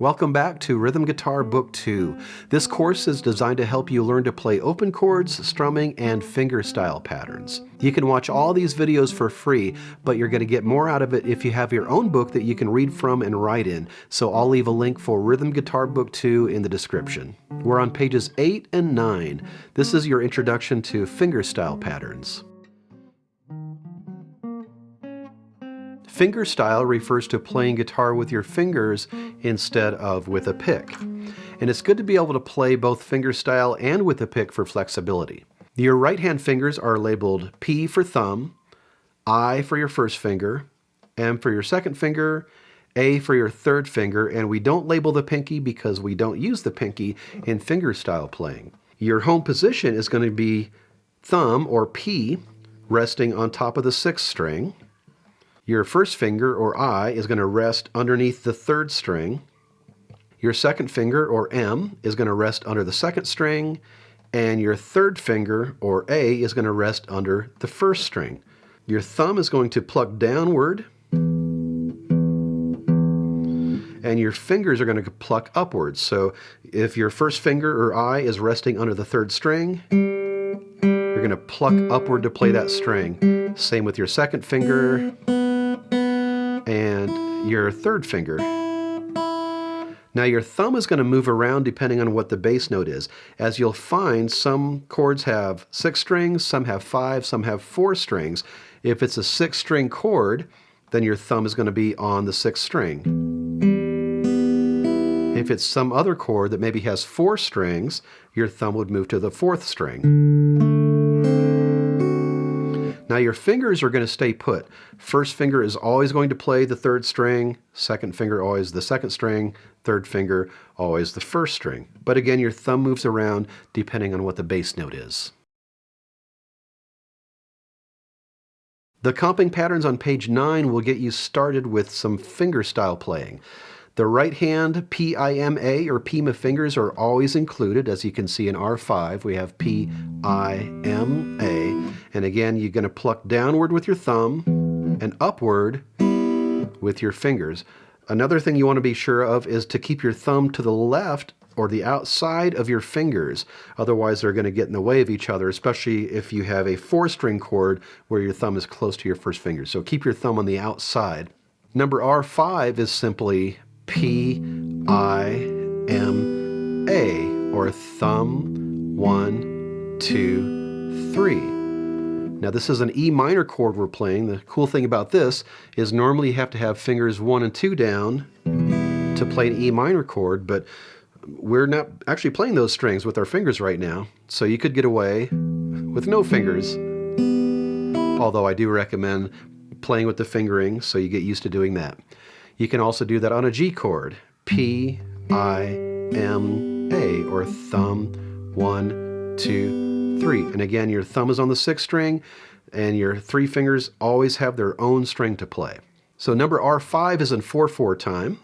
Welcome back to Rhythm Guitar Book 2. This course is designed to help you learn to play open chords, strumming, and fingerstyle patterns. You can watch all these videos for free, but you're going to get more out of it if you have your own book that you can read from and write in. So I'll leave a link for Rhythm Guitar Book 2 in the description. We're on pages 8 and 9. This is your introduction to fingerstyle patterns. Fingerstyle refers to playing guitar with your fingers instead of with a pick. And it's good to be able to play both fingerstyle and with a pick for flexibility. Your right hand fingers are labeled P for thumb, I for your first finger, M for your second finger, A for your third finger, and we don't label the pinky because we don't use the pinky in fingerstyle playing. Your home position is going to be thumb, or P, resting on top of the sixth string. Your first finger, or I, is going to rest underneath the third string. Your second finger, or M, is going to rest under the second string. And your third finger, or A, is going to rest under the first string. Your thumb is going to pluck downward. And your fingers are going to pluck upwards. So if your first finger, or I, is resting under the third string, you're going to pluck upward to play that string. Same with your second finger and your third finger. Now your thumb is going to move around depending on what the bass note is. As you'll find, some chords have 6 strings, some have 5, some have 4 strings. If it's a 6-string chord, then your thumb is going to be on the 6th string. If it's some other chord that maybe has 4 strings, your thumb would move to the 4th string. Now your fingers are going to stay put. First finger is always going to play the 3rd string, second finger always the 2nd string, third finger always the 1st string. But again, your thumb moves around depending on what the bass note is. The comping patterns on page 9 will get you started with some fingerstyle playing. The right hand PIMA or PIMA fingers are always included. As you can see in R5, we have PIMA. And again, you're going to pluck downward with your thumb and upward with your fingers. Another thing you want to be sure of is to keep your thumb to the left or the outside of your fingers. Otherwise, they're going to get in the way of each other, especially if you have a 4-string chord where your thumb is close to your first finger. So keep your thumb on the outside. Number R5 is simply PIMA, or thumb 1, 2, 3. Now this is an E minor chord we're playing. The cool thing about this is normally you have to have fingers 1 and 2 down to play an E minor chord, but we're not actually playing those strings with our fingers right now. So you could get away with no fingers, although I do recommend playing with the fingering so you get used to doing that. You can also do that on a G chord, PIMA, or thumb 1, 2, 3. And again, your thumb is on the 6th string, and your 3 fingers always have their own string to play. So number R5 is in 4/4 time.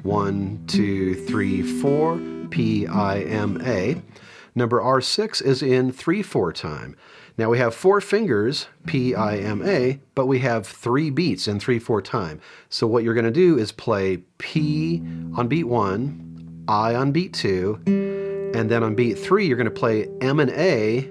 1, 2, 3, 4, PIMA. Number R6 is in 3/4 time. Now we have 4 fingers, PIMA, but we have 3 beats in 3/4 time. So what you're going to do is play P on beat 1, I on beat 2, and then on beat 3 you're going to play M and A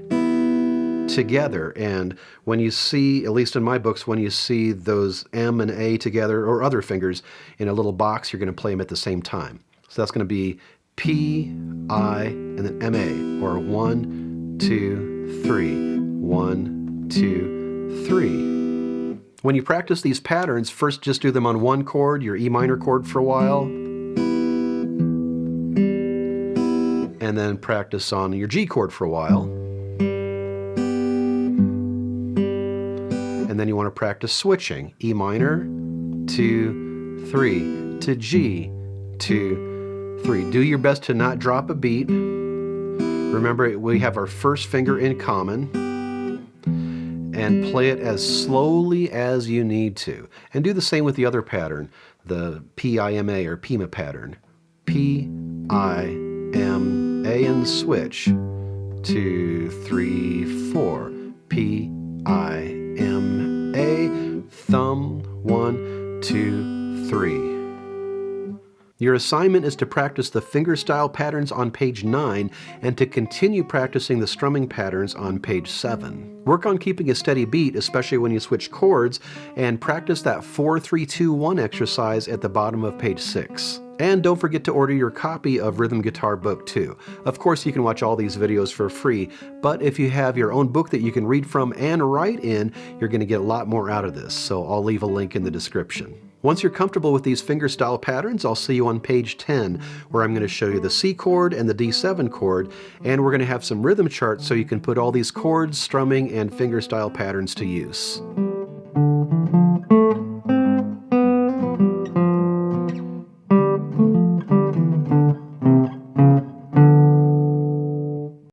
together. And when you see, at least in my books, when you see those M and A together, or other fingers in a little box, you're going to play them at the same time. So that's going to be P, I, and then MA, or 1, 2, 3. 1, 2, 3. When you practice these patterns, first just do them on one chord, your E minor chord, for a while, and then practice on your G chord for a while. And then you want to practice switching, E minor, 2, 3, to G, 2, 3. Do your best to not drop a beat. Remember, we have our first finger in common, and play it as slowly as you need to. And do the same with the other pattern, the PIMA or PIMA pattern. P-I-M-A and switch. 2, 3, 4. P-I-M-A, thumb, 1, 2, 3. Your assignment is to practice the fingerstyle patterns on page 9 and to continue practicing the strumming patterns on page 7. Work on keeping a steady beat, especially when you switch chords, and practice that 4-3-2-1 exercise at the bottom of page 6. And don't forget to order your copy of Rhythm Guitar Book 2. Of course, you can watch all these videos for free, but if you have your own book that you can read from and write in, you're going to get a lot more out of this, so I'll leave a link in the description. Once you're comfortable with these fingerstyle patterns, I'll see you on page 10, where I'm going to show you the C chord and the D7 chord, and we're going to have some rhythm charts so you can put all these chords, strumming, and fingerstyle patterns to use.